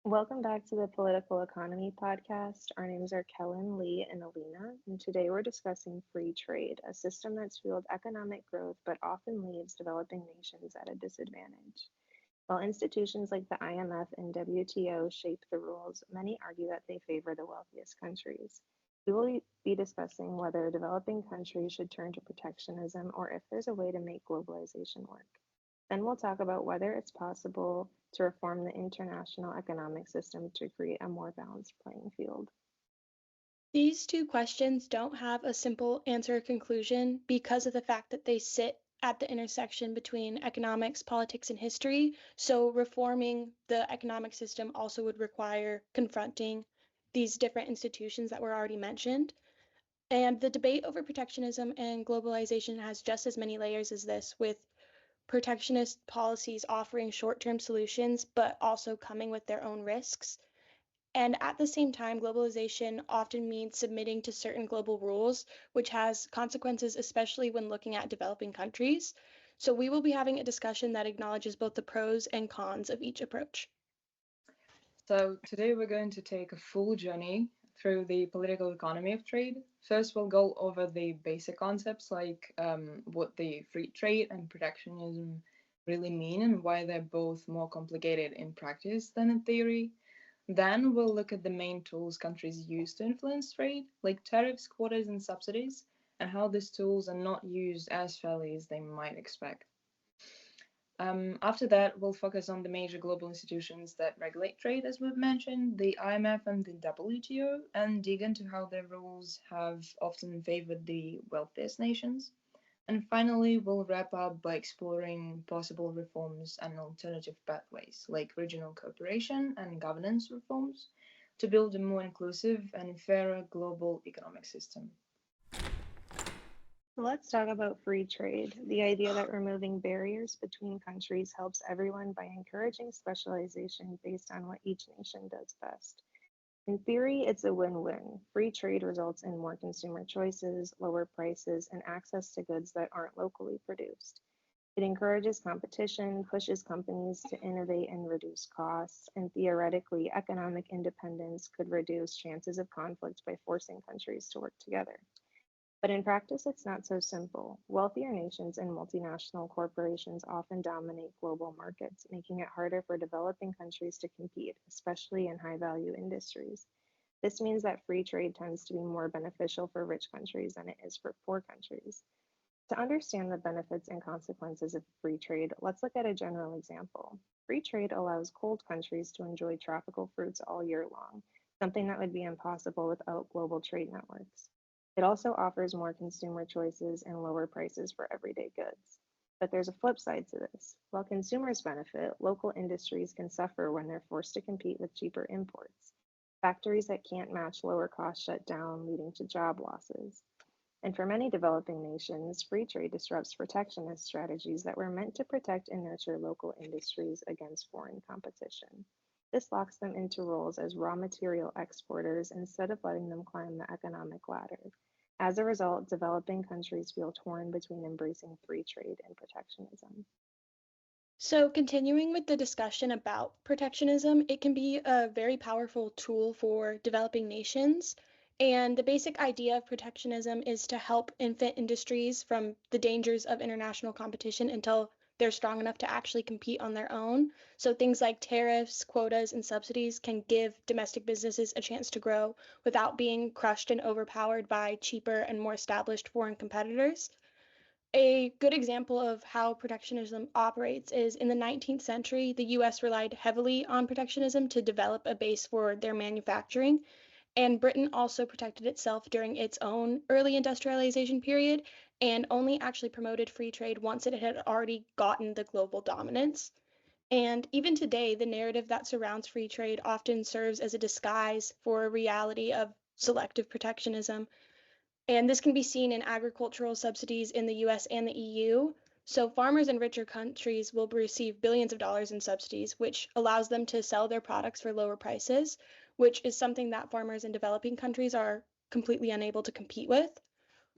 Welcome back to the Political Economy Podcast. Our names are Kellin, Lee, and Alina, and today we're discussing free trade, a system that's fueled economic growth but often leaves developing nations at a disadvantage. While institutions like the IMF and WTO shape the rules, many argue that they favor the wealthiest countries. We will be discussing whether developing countries should turn to protectionism or if there's a way to make globalization work. Then we'll talk about whether it's possible to reform the international economic system to create a more balanced playing field. These two questions don't have a simple answer or conclusion because of the fact that they sit at the intersection between economics, politics, and history. So, reforming the economic system also would require confronting these different institutions that were already mentioned. And the debate over protectionism and globalization has just as many layers as this, with protectionist policies offering short term solutions, but also coming with their own risks. And at the same time, globalization often means submitting to certain global rules, which has consequences, especially when looking at developing countries. So we will be having a discussion that acknowledges both the pros and cons of each approach. So, today we're going to take a full journey through the political economy of trade. First, we'll go over the basic concepts like what the free trade and protectionism really mean and why they're both more complicated in practice than in theory. Then, we'll look at the main tools countries use to influence trade, like tariffs, quotas, and subsidies, and how these tools are not used as fairly as they might expect. After that, we'll focus on the major global institutions that regulate trade, as we've mentioned, the IMF and the WTO, and dig into how their rules have often favored the wealthiest nations. And finally, we'll wrap up by exploring possible reforms and alternative pathways, like regional cooperation and governance reforms, to build a more inclusive and fairer global economic system. Let's talk about free trade, the idea that removing barriers between countries helps everyone by encouraging specialization based on what each nation does best. In theory, it's a win win. Free trade results in more consumer choices, lower prices, and access to goods that aren't locally produced. It encourages competition, pushes companies to innovate and reduce costs, and theoretically, economic independence could reduce chances of conflict by forcing countries to work together. But in practice, it's not so simple. Wealthier nations and multinational corporations often dominate global markets, making it harder for developing countries to compete, especially in high value industries. This means that free trade tends to be more beneficial for rich countries than it is for poor countries. To understand the benefits and consequences of free trade, let's look at a general example. Free trade allows cold countries to enjoy tropical fruits all year long, something that would be impossible without global trade networks. It also offers more consumer choices and lower prices for everyday goods. But there's a flip side to this. While consumers benefit, local industries can suffer when they're forced to compete with cheaper imports. Factories that can't match lower costs shut down, leading to job losses. And for many developing nations, free trade disrupts protectionist strategies that were meant to protect and nurture local industries against foreign competition. This locks them into roles as raw material exporters instead of letting them climb the economic ladder. As a result, developing countries feel torn between embracing free trade and protectionism. So, continuing with the discussion about protectionism, it can be a very powerful tool for developing nations. And the basic idea of protectionism is to help infant industries from the dangers of international competition until they're strong enough to actually compete on their own. So, things like tariffs, quotas, and subsidies can give domestic businesses a chance to grow without being crushed and overpowered by cheaper and more established foreign competitors. A good example of how protectionism operates is in the 19th century, the US relied heavily on protectionism to develop a base for their manufacturing, and Britain also protected itself during its own early industrialization period and only actually promoted free trade once it had already gotten the global dominance. And even today, the narrative that surrounds free trade often serves as a disguise for a reality of selective protectionism, and this can be seen in agricultural subsidies in the US and the EU. So, farmers in richer countries will receive billions of dollars in subsidies, which allows them to sell their products for lower prices, which is something that farmers in developing countries are completely unable to compete with.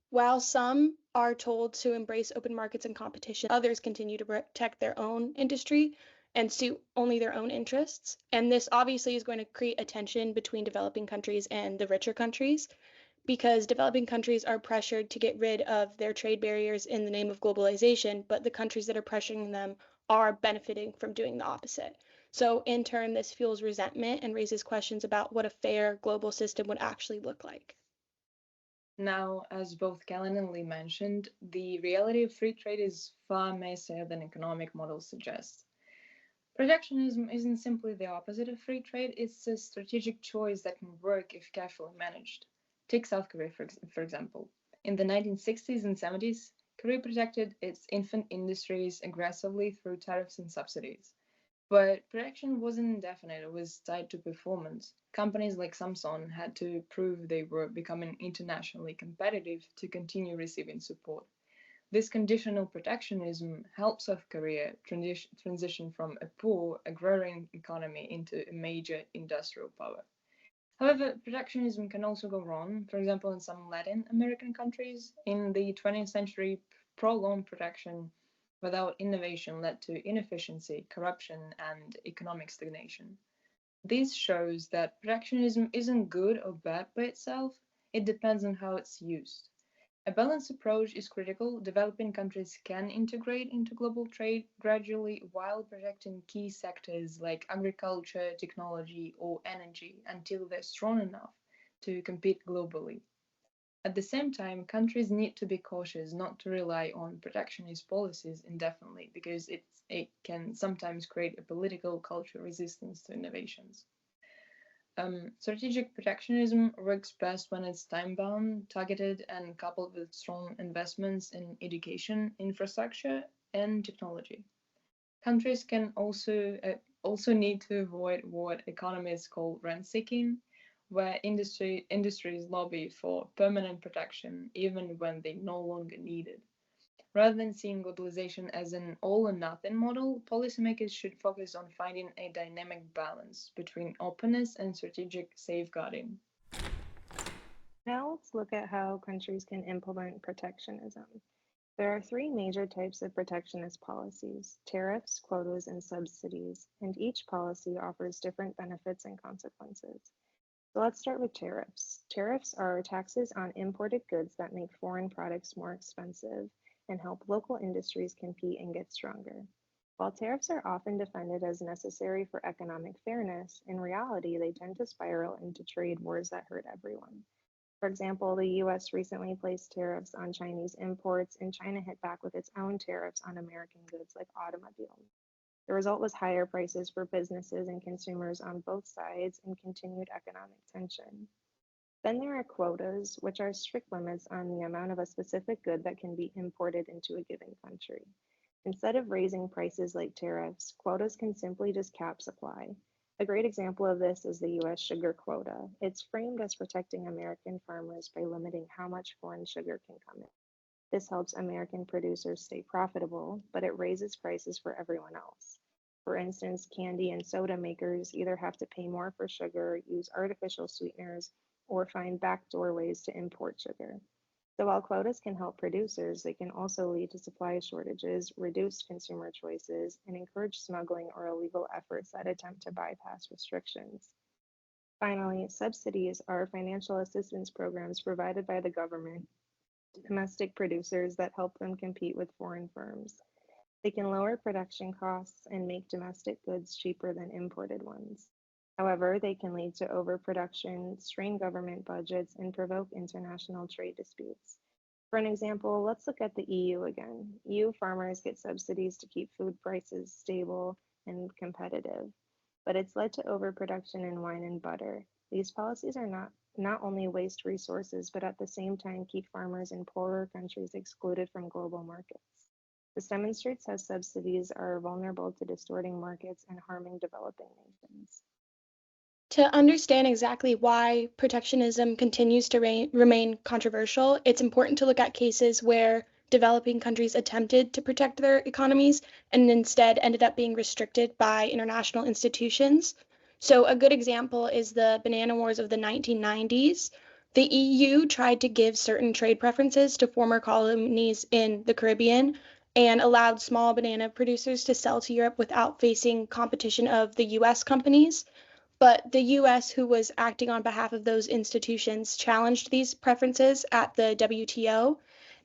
While some are told to embrace open markets and competition, others continue to protect their own industry and suit only their own interests. And this obviously is going to create a tension between developing countries and the richer countries, because developing countries are pressured to get rid of their trade barriers in the name of globalization, but the countries that are pressuring them are benefiting from doing the opposite. So in turn, this fuels resentment and raises questions about what a fair global system would actually look like. Now, as both Kellin and Lee mentioned, the reality of free trade is far messier than economic models suggest. Protectionism isn't simply the opposite of free trade, it's a strategic choice that can work if carefully managed. Take South Korea, for example. In the 1960s and 70s, Korea protected its infant industries aggressively through tariffs and subsidies. But protection wasn't indefinite, it was tied to performance. Companies like Samsung had to prove they were becoming internationally competitive to continue receiving support. This conditional protectionism helped South Korea transition from a poor, agrarian economy into a major industrial power. However, protectionism can also go wrong. For example, in some Latin American countries, in the 20th century, prolonged protection without innovation led to inefficiency, corruption, and economic stagnation. This shows that protectionism isn't good or bad by itself, it depends on how it's used. A balanced approach is critical. Developing countries can integrate into global trade gradually while protecting key sectors like agriculture, technology, or energy until they're strong enough to compete globally. At the same time, countries need to be cautious not to rely on protectionist policies indefinitely because it can sometimes create a political cultural resistance to innovations. Strategic protectionism works best when it's time-bound, targeted, and coupled with strong investments in education, infrastructure, and technology. Countries can also need to avoid what economists call rent-seeking, where industries lobby for permanent protection even when they no longer need it. Rather than seeing globalization as an all or nothing model, policymakers should focus on finding a dynamic balance between openness and strategic safeguarding. Now let's look at how countries can implement protectionism. There are three major types of protectionist policies: tariffs, quotas, and subsidies, and each policy offers different benefits and consequences. So let's start with tariffs. Tariffs are taxes on imported goods that make foreign products more expensive and help local industries compete and get stronger. While tariffs are often defended as necessary for economic fairness, in reality, they tend to spiral into trade wars that hurt everyone. For example, the US recently placed tariffs on Chinese imports, and China hit back with its own tariffs on American goods like automobiles. The result was higher prices for businesses and consumers on both sides and continued economic tension. Then there are quotas, which are strict limits on the amount of a specific good that can be imported into a given country. Instead of raising prices like tariffs, quotas can simply just cap supply. A great example of this is the US sugar quota. It's framed as protecting American farmers by limiting how much foreign sugar can come in. This helps American producers stay profitable, but it raises prices for everyone else. For instance, candy and soda makers either have to pay more for sugar, use artificial sweeteners, or find backdoor ways to import sugar. So while quotas can help producers, they can also lead to supply shortages, reduce consumer choices, and encourage smuggling or illegal efforts that attempt to bypass restrictions. Finally, subsidies are financial assistance programs provided by the government to domestic producers that help them compete with foreign firms. They can lower production costs and make domestic goods cheaper than imported ones. However, they can lead to overproduction, strain government budgets, and provoke international trade disputes. For an example, let's look at the EU again. EU farmers get subsidies to keep food prices stable and competitive, but it's led to overproduction in wine and butter. These policies are not only waste resources, but at the same time keep farmers in poorer countries excluded from global markets. This demonstrates how subsidies are vulnerable to distorting markets and harming developing nations. To understand exactly why protectionism continues to remain controversial, it's important to look at cases where developing countries attempted to protect their economies and instead ended up being restricted by international institutions. So, a good example is the banana wars of the 1990s. The EU tried to give certain trade preferences to former colonies in the Caribbean, and allowed small banana producers to sell to Europe without facing competition of the US companies. But the US, who was acting on behalf of those institutions, challenged these preferences at the WTO,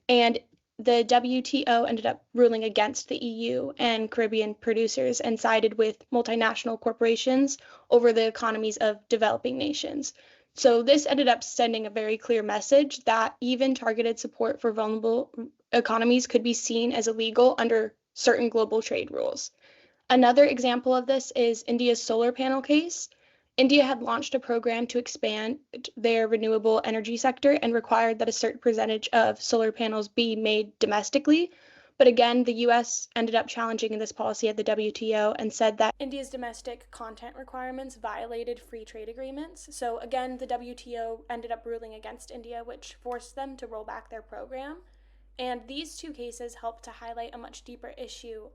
and the WTO ended up ruling against the EU and Caribbean producers and sided with multinational corporations over the economies of developing nations. So this ended up sending a very clear message that even targeted support for vulnerable economies could be seen as illegal under certain global trade rules. Another example of this is India's solar panel case. India had launched a program to expand their renewable energy sector and required that a certain percentage of solar panels be made domestically. But again, the US ended up challenging this policy at the WTO and said that India's domestic content requirements violated free trade agreements. So again, the WTO ended up ruling against India, which forced them to roll back their program. And these two cases help to highlight a much deeper issue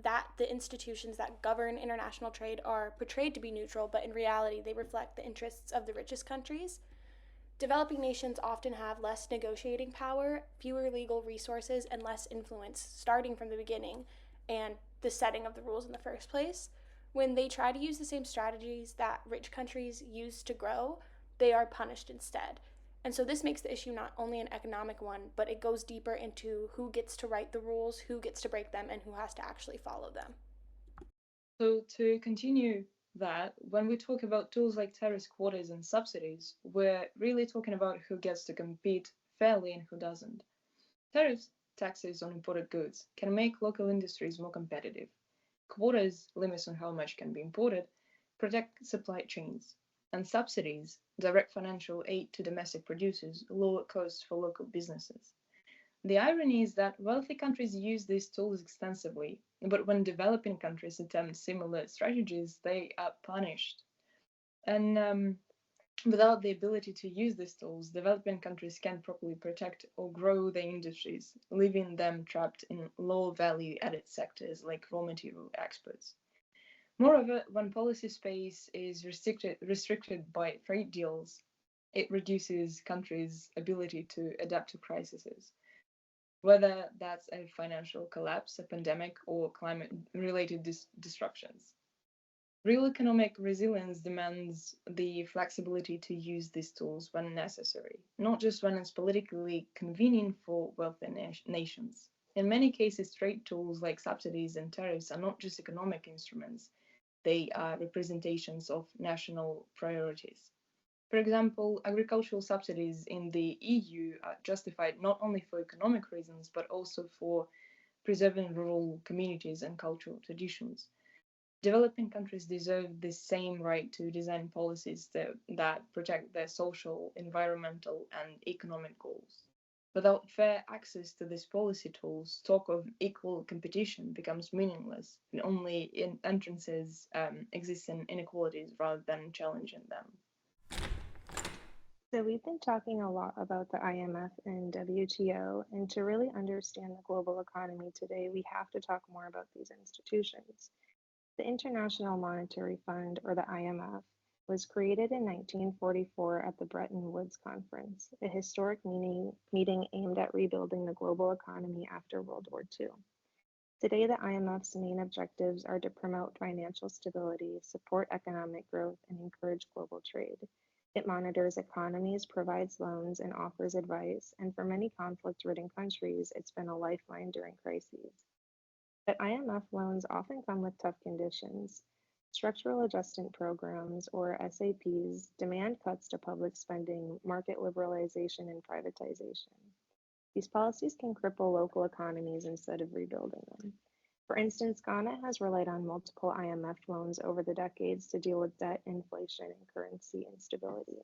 that the institutions that govern international trade are portrayed to be neutral, but in reality, they reflect the interests of the richest countries. Developing nations often have less negotiating power, fewer legal resources, and less influence starting from the beginning and the setting of the rules in the first place. When they try to use the same strategies that rich countries use to grow, they are punished instead. And so this makes the issue not only an economic one, but it goes deeper into who gets to write the rules, who gets to break them, and who has to actually follow them. So to continue that, when we talk about tools like tariff quotas and subsidies, we're really talking about who gets to compete fairly and who doesn't. Tariffs, taxes on imported goods, can make local industries more competitive. Quotas, limits on how much can be imported, protect supply chains. And subsidies, direct financial aid to domestic producers, lower costs for local businesses. The irony is that wealthy countries use these tools extensively, but when developing countries attempt similar strategies, they are punished. And without the ability to use these tools, developing countries can't properly protect or grow their industries, leaving them trapped in low value added sectors like raw material exports. Moreover, when policy space is restricted by trade deals, it reduces countries' ability to adapt to crises, whether that's a financial collapse, a pandemic, or climate related disruptions. Real economic resilience demands the flexibility to use these tools when necessary, not just when it's politically convenient for wealthy nations. In many cases, trade tools like subsidies and tariffs are not just economic instruments, they are representations of national priorities. For example, agricultural subsidies in the EU are justified not only for economic reasons, but also for preserving rural communities and cultural traditions. Developing countries deserve the same right to design policies that protect their social, environmental, and economic goals. Without fair access to these policy tools, talk of equal competition becomes meaningless, and only entrances exist in inequalities rather than challenging them. So we've been talking a lot about the IMF and WTO, and to really understand the global economy today, we have to talk more about these institutions. The International Monetary Fund, or the IMF, was created in 1944 at the Bretton Woods Conference, a historic meeting aimed at rebuilding the global economy after World War II. Today, the IMF's main objectives are to promote financial stability, support economic growth, and encourage global trade. It monitors economies, provides loans, and offers advice, and for many conflict-ridden countries, it's been a lifeline during crises. But IMF loans often come with tough conditions. Structural adjustment programs, or SAPs, demand cuts to public spending, market liberalization, and privatization. These policies can cripple local economies instead of rebuilding them. For instance, Ghana has relied on multiple IMF loans over the decades to deal with debt, inflation, and currency instability.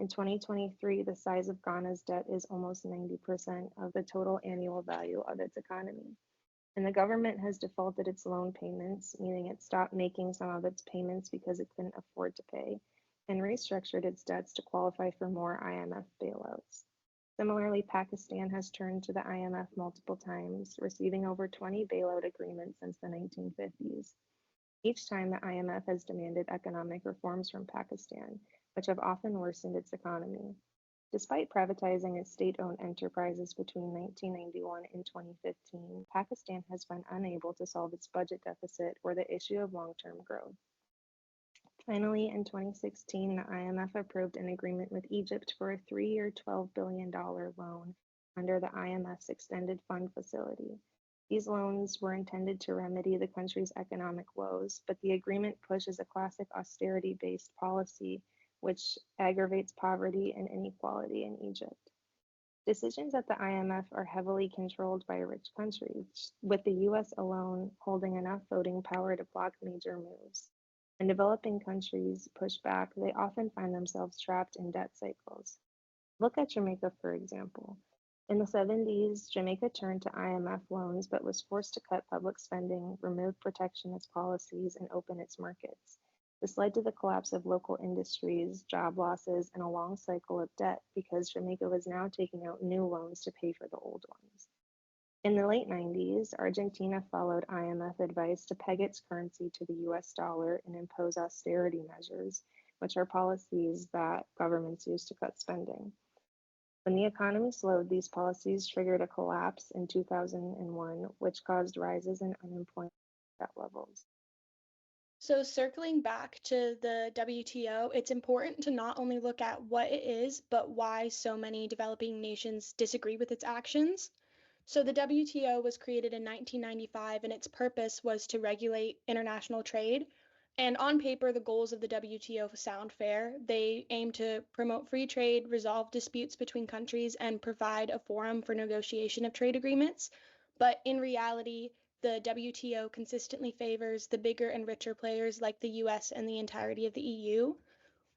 In 2023, the size of Ghana's debt is almost 90% of the total annual value of its economy. And the government has defaulted its loan payments, meaning it stopped making some of its payments because it couldn't afford to pay, and restructured its debts to qualify for more IMF bailouts. Similarly, Pakistan has turned to the IMF multiple times, receiving over 20 bailout agreements since the 1950s. Each time, the IMF has demanded economic reforms from Pakistan, which have often worsened its economy. Despite privatizing its state-owned enterprises between 1991 and 2015, Pakistan has been unable to solve its budget deficit or the issue of long-term growth. Finally, in 2016, the IMF approved an agreement with Egypt for a 3-year $12 billion loan under the IMF's Extended Fund Facility. These loans were intended to remedy the country's economic woes, but the agreement pushes a classic austerity-based policy which aggravates poverty and inequality in Egypt. Decisions at the IMF are heavily controlled by rich countries, with the US alone holding enough voting power to block major moves. When developing countries push back, they often find themselves trapped in debt cycles. Look at Jamaica, for example. In the 70s, Jamaica turned to IMF loans but was forced to cut public spending, remove protectionist policies, and open its markets. This led to the collapse of local industries, job losses, and a long cycle of debt because Jamaica was now taking out new loans to pay for the old ones. In the late 90s, Argentina followed IMF advice to peg its currency to the US dollar and impose austerity measures, which are policies that governments use to cut spending. When the economy slowed, these policies triggered a collapse in 2001, which caused rises in unemployment levels. So circling back to the WTO, it's important to not only look at what it is, but why so many developing nations disagree with its actions. So the WTO was created in 1995, and its purpose was to regulate international trade. And on paper, the goals of the WTO sound fair. They aim to promote free trade, resolve disputes between countries, and provide a forum for negotiation of trade agreements. But in reality, the WTO consistently favors the bigger and richer players like the US and the entirety of the EU.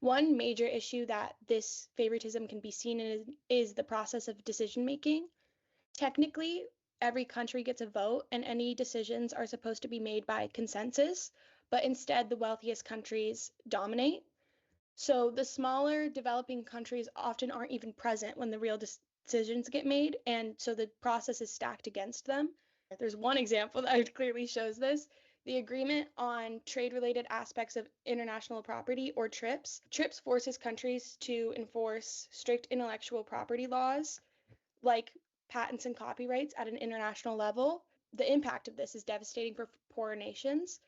One major issue that this favoritism can be seen in is the process of decision making. Technically, every country gets a vote, and any decisions are supposed to be made by consensus, but instead, the wealthiest countries dominate. So the smaller developing countries often aren't even present when the real decisions get made, and so the process is stacked against them. There's one example that clearly shows this. The Agreement on Trade-Related Aspects of Intellectual Property, or TRIPS. TRIPS forces countries to enforce strict intellectual property laws, like patents and copyrights, at an international level. The impact of this is devastating for poorer nations.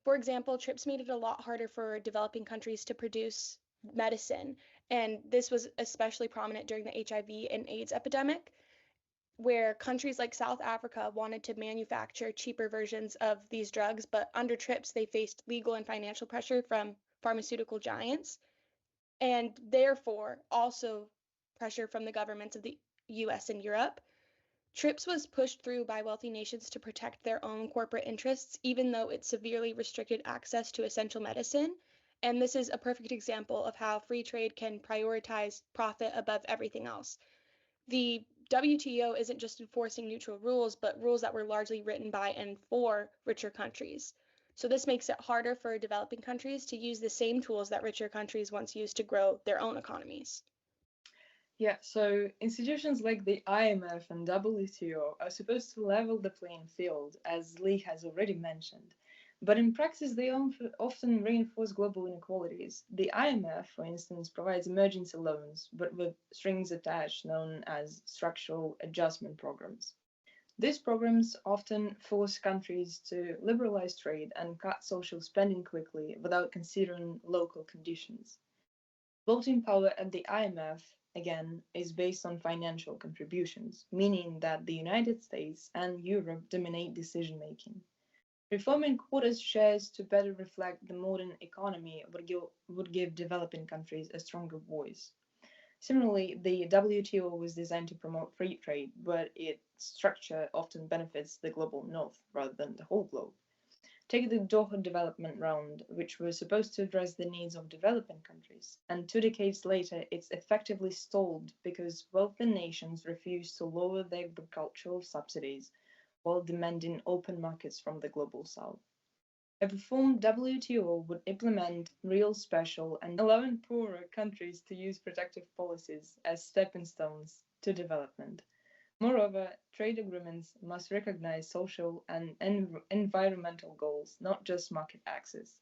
For example, TRIPS made it a lot harder for developing countries to produce medicine, and this was especially prominent during the HIV and AIDS epidemic, where countries like South Africa wanted to manufacture cheaper versions of these drugs, but under TRIPS, they faced legal and financial pressure from pharmaceutical giants, and therefore also pressure from the governments of the US and Europe. TRIPS was pushed through by wealthy nations to protect their own corporate interests, even though it severely restricted access to essential medicine. And this is a perfect example of how free trade can prioritize profit above everything else. The WTO isn't just enforcing neutral rules, but rules that were largely written by and for richer countries. So this makes it harder for developing countries to use the same tools that richer countries once used to grow their own economies. Yeah, so institutions like the IMF and WTO are supposed to level the playing field, as Lee has already mentioned. But in practice, they often reinforce global inequalities. The IMF, for instance, provides emergency loans, but with strings attached, known as structural adjustment programs. These programs often force countries to liberalize trade and cut social spending quickly without considering local conditions. Voting power at the IMF, again, is based on financial contributions, meaning that the United States and Europe dominate decision making. Reforming quotas shares to better reflect the modern economy would give developing countries a stronger voice. Similarly, the WTO was designed to promote free trade, but its structure often benefits the global north rather than the whole globe. Take the Doha Development Round, which was supposed to address the needs of developing countries, and 2 decades later it's effectively stalled because wealthy nations refused to lower their agricultural subsidies while demanding open markets from the global south. A reformed WTO would implement real special and allowing poorer countries to use protective policies as stepping stones to development. Moreover, trade agreements must recognize social and environmental goals, not just market access.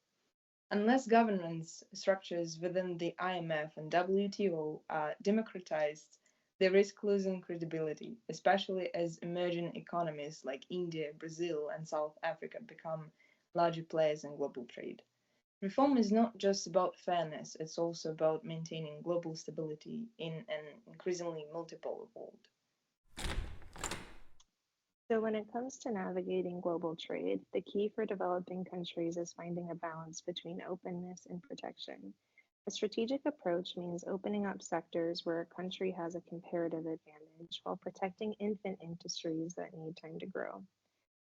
Unless governance structures within the IMF and WTO are democratized, they risk losing credibility, especially as emerging economies like India, Brazil, and South Africa become larger players in global trade. Reform is not just about fairness, it's also about maintaining global stability in an increasingly multipolar world. So, when it comes to navigating global trade, the key for developing countries is finding a balance between openness and protection. A strategic approach means opening up sectors where a country has a comparative advantage while protecting infant industries that need time to grow.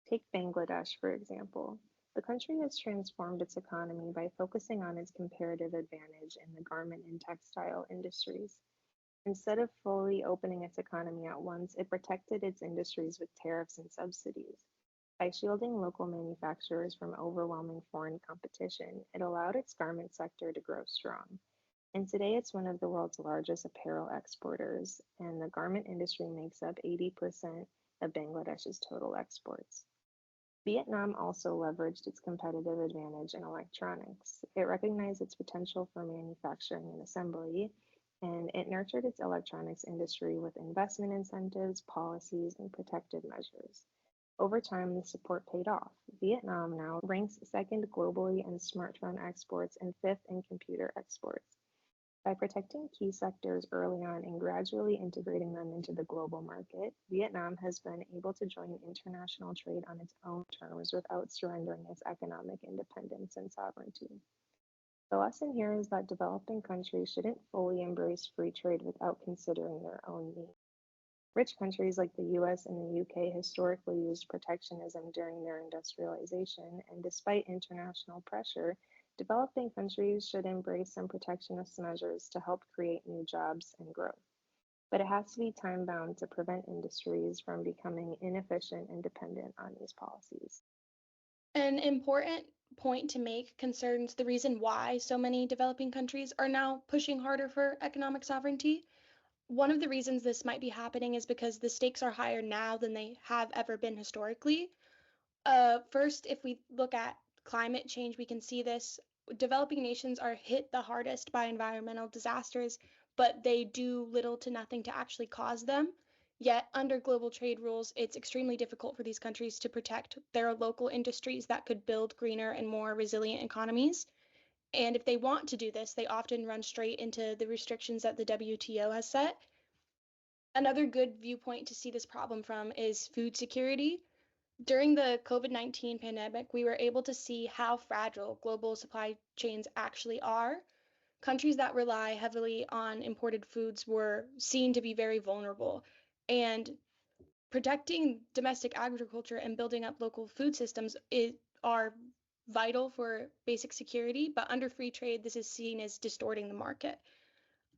Take Bangladesh, for example. The country has transformed its economy by focusing on its comparative advantage in the garment and textile industries. Instead of fully opening its economy at once, it protected its industries with tariffs and subsidies. By shielding local manufacturers from overwhelming foreign competition, it allowed its garment sector to grow strong. And today it's one of the world's largest apparel exporters, and the garment industry makes up 80% of Bangladesh's total exports. Vietnam also leveraged its competitive advantage in electronics. It recognized its potential for manufacturing and assembly, and it nurtured its electronics industry with investment incentives, policies, and protective measures. Over time, the support paid off. Vietnam now ranks second globally in smartphone exports and fifth in computer exports. By protecting key sectors early on and gradually integrating them into the global market, Vietnam has been able to join international trade on its own terms without surrendering its economic independence and sovereignty. The lesson here is that developing countries shouldn't fully embrace free trade without considering their own needs. Rich countries like the US and the UK historically used protectionism during their industrialization, and despite international pressure, developing countries should embrace some protectionist measures to help create new jobs and growth. But it has to be time bound to prevent industries from becoming inefficient and dependent on these policies. An important point to make concerns the reason why so many developing countries are now pushing harder for economic sovereignty. One of the reasons this might be happening is because the stakes are higher now than they have ever been historically. First, if we look at climate change, we can see this. Developing nations are hit the hardest by environmental disasters, but they do little to nothing to actually cause them. Yet, under global trade rules, it's extremely difficult for these countries to protect their local industries that could build greener and more resilient economies. And if they want to do this, they often run straight into the restrictions that the WTO has set. Another good viewpoint to see this problem from is food security. During the COVID-19 pandemic, we were able to see how fragile global supply chains actually are. Countries that rely heavily on imported foods were seen to be very vulnerable. And protecting domestic agriculture and building up local food systems are vital for basic security, but under free trade, this is seen as distorting the market.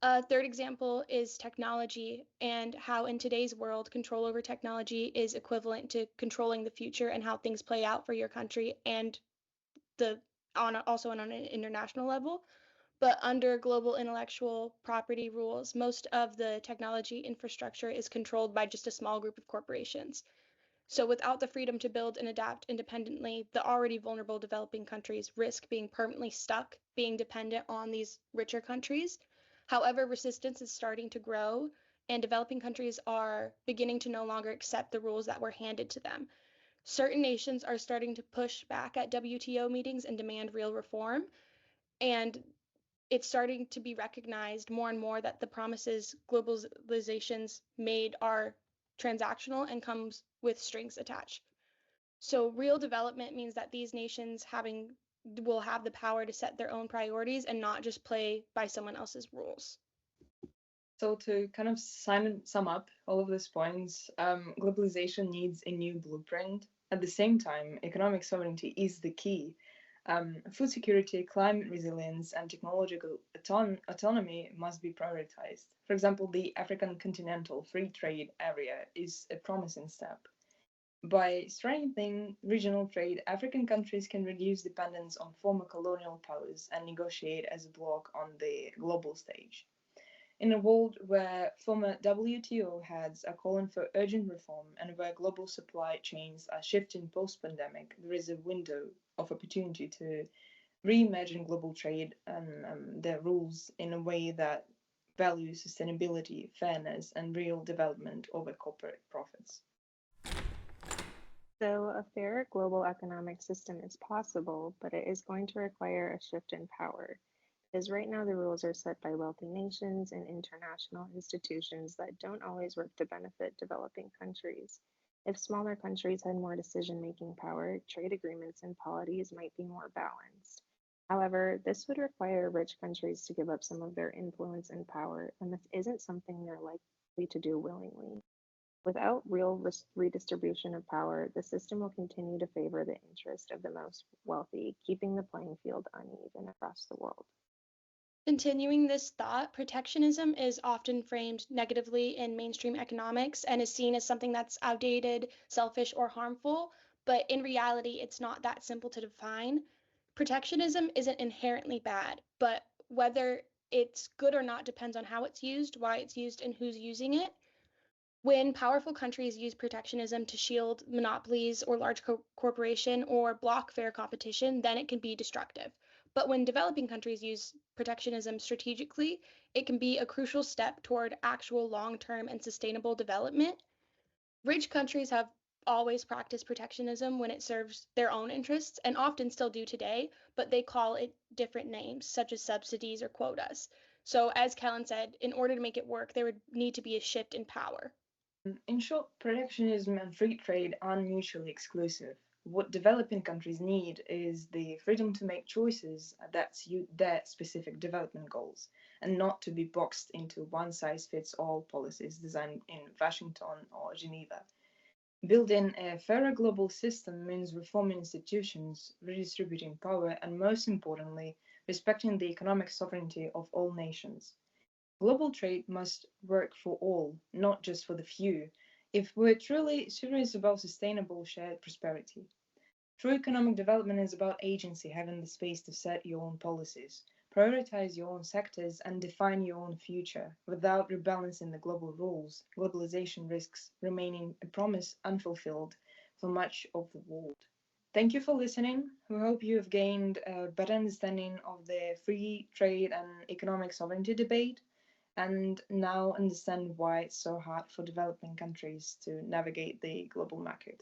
A third example is technology and how in today's world, control over technology is equivalent to controlling the future and how things play out for your country and also on an international level. But under global intellectual property rules, most of the technology infrastructure is controlled by just a small group of corporations. So without the freedom to build and adapt independently, the already vulnerable developing countries risk being permanently stuck, being dependent on these richer countries. However, resistance is starting to grow, and developing countries are beginning to no longer accept the rules that were handed to them. Certain nations are starting to push back at WTO meetings and demand real reform, and it's starting to be recognized more and more that the promises globalizations made are transactional and comes with strings attached. So real development means that these nations will have the power to set their own priorities and not just play by someone else's rules. So to kind of sum up all of these points, globalization needs a new blueprint. At the same time, economic sovereignty is the key. Food security, climate resilience, and technological autonomy must be prioritized. For example, the African Continental Free Trade Area is a promising step. By strengthening regional trade, African countries can reduce dependence on former colonial powers and negotiate as a bloc on the global stage. In a world where former WTO heads are calling for urgent reform and where global supply chains are shifting post pandemic, there is a window of opportunity to reimagine global trade and their rules in a way that values sustainability, fairness, and real development over corporate profits. So, a fair global economic system is possible, but it is going to require a shift in power. Because right now, the rules are set by wealthy nations and international institutions that don't always work to benefit developing countries. If smaller countries had more decision making power, trade agreements and policies might be more balanced. However, this would require rich countries to give up some of their influence and power, and this isn't something they're likely to do willingly. Without real redistribution of power, the system will continue to favor the interest of the most wealthy, keeping the playing field uneven across the world. Continuing this thought, protectionism is often framed negatively in mainstream economics and is seen as something that's outdated, selfish, or harmful, but in reality, it's not that simple to define. Protectionism isn't inherently bad, but whether it's good or not depends on how it's used, why it's used, and who's using it. When powerful countries use protectionism to shield monopolies or large corporation or block fair competition, then it can be destructive. But when developing countries use protectionism strategically, it can be a crucial step toward actual long-term and sustainable development. Rich countries have always practiced protectionism when it serves their own interests, and often still do today, but they call it different names, such as subsidies or quotas. So, as Kellin said, in order to make it work, there would need to be a shift in power. In short, protectionism and free trade aren't mutually exclusive. What developing countries need is the freedom to make choices that suit their specific development goals, and not to be boxed into one size fits all policies designed in Washington or Geneva. Building a fairer global system means reforming institutions, redistributing power, and most importantly, respecting the economic sovereignty of all nations. Global trade must work for all, not just for the few, if we're truly serious about sustainable shared prosperity. True economic development is about agency, having the space to set your own policies, prioritize your own sectors, and define your own future. Without rebalancing the global rules, globalization risks remaining a promise unfulfilled for much of the world. Thank you for listening. We hope you have gained a better understanding of the free trade and economic sovereignty debate, and now understand why it's so hard for developing countries to navigate the global market.